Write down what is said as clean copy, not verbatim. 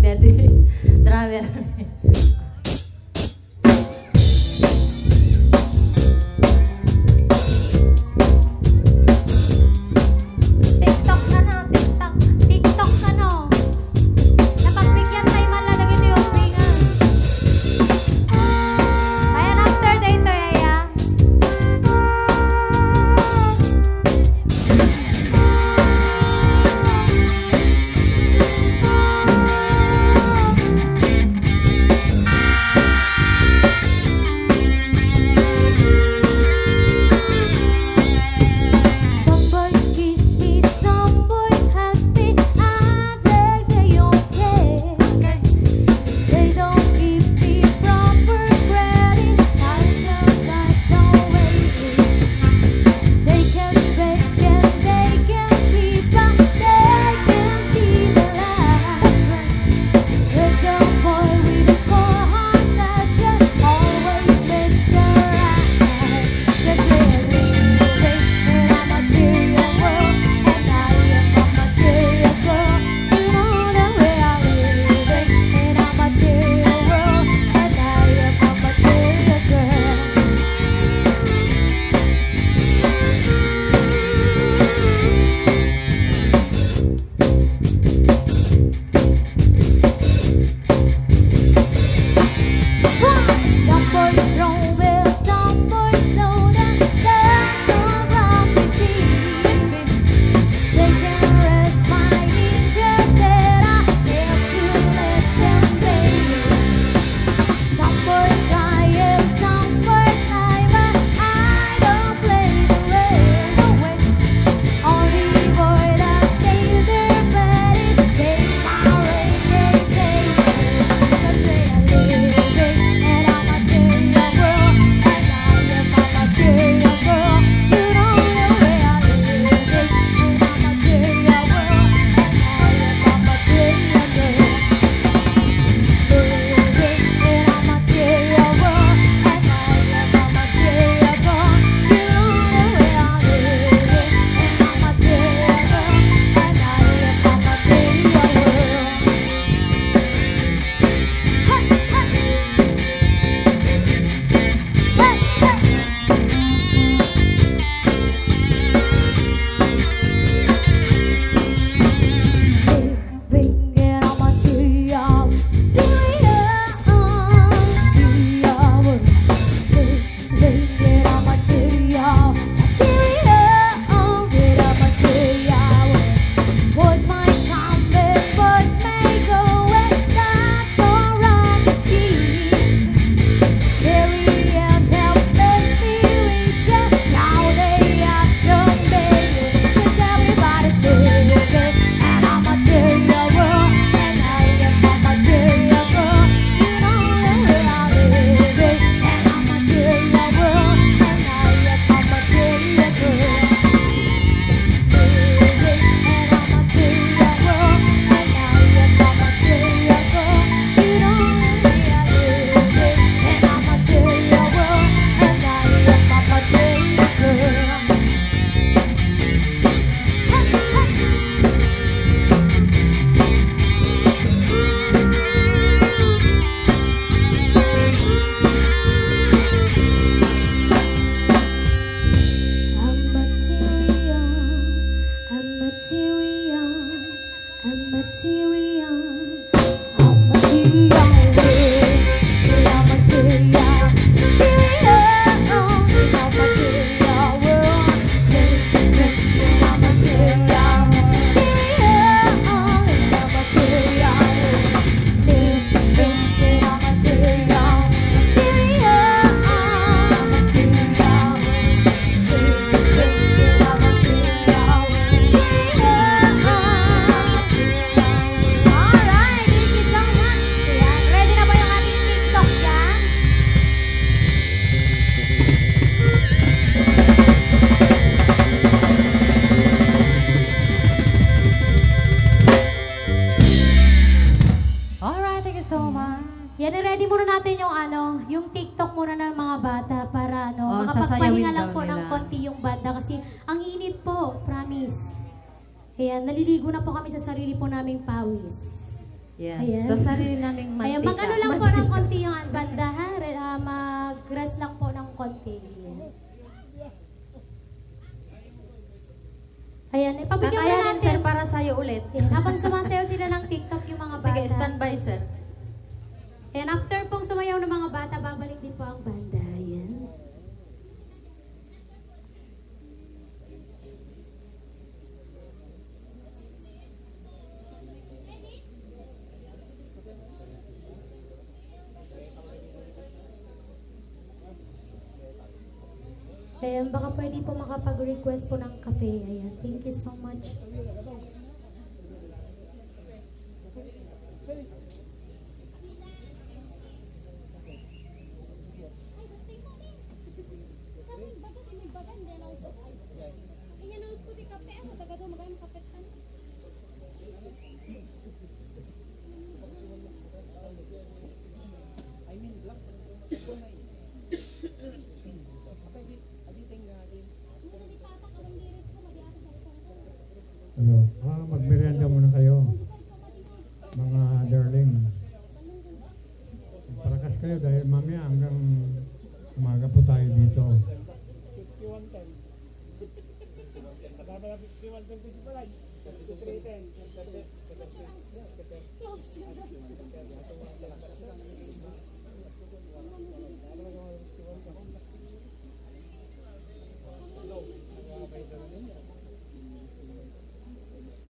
Ready? Driver. Yan, ready muna natin yung yung TikTok muna ng mga bata para makapagpahinga lang po ng konti yung banda kasi ang init po, promise. Kaya naliligo na po kami sa sarili po naming pawis. Yes. Ayan. Sa sarili naming mantika. Ayan, mag-ano lang po ng konti yung banda ha. Mag-rest lang po ng konti. Ayan, ipabigyan mo Kakayanin, natin. sir, para sa'yo ulit. Ayan, habang sumasayaw sila ng TikTok yung mga bata. Sige, standby, sir. And after pong sumayaw ng mga bata, babalik din po ang banda. Ayan. Ayan, baka pwede po makapag-request po ng kape. Ayan, thank you so much. Ano, magmerienda muna kayo, mga darling. Parakas kayo dahil mamaya hanggang umaga po tayo dito.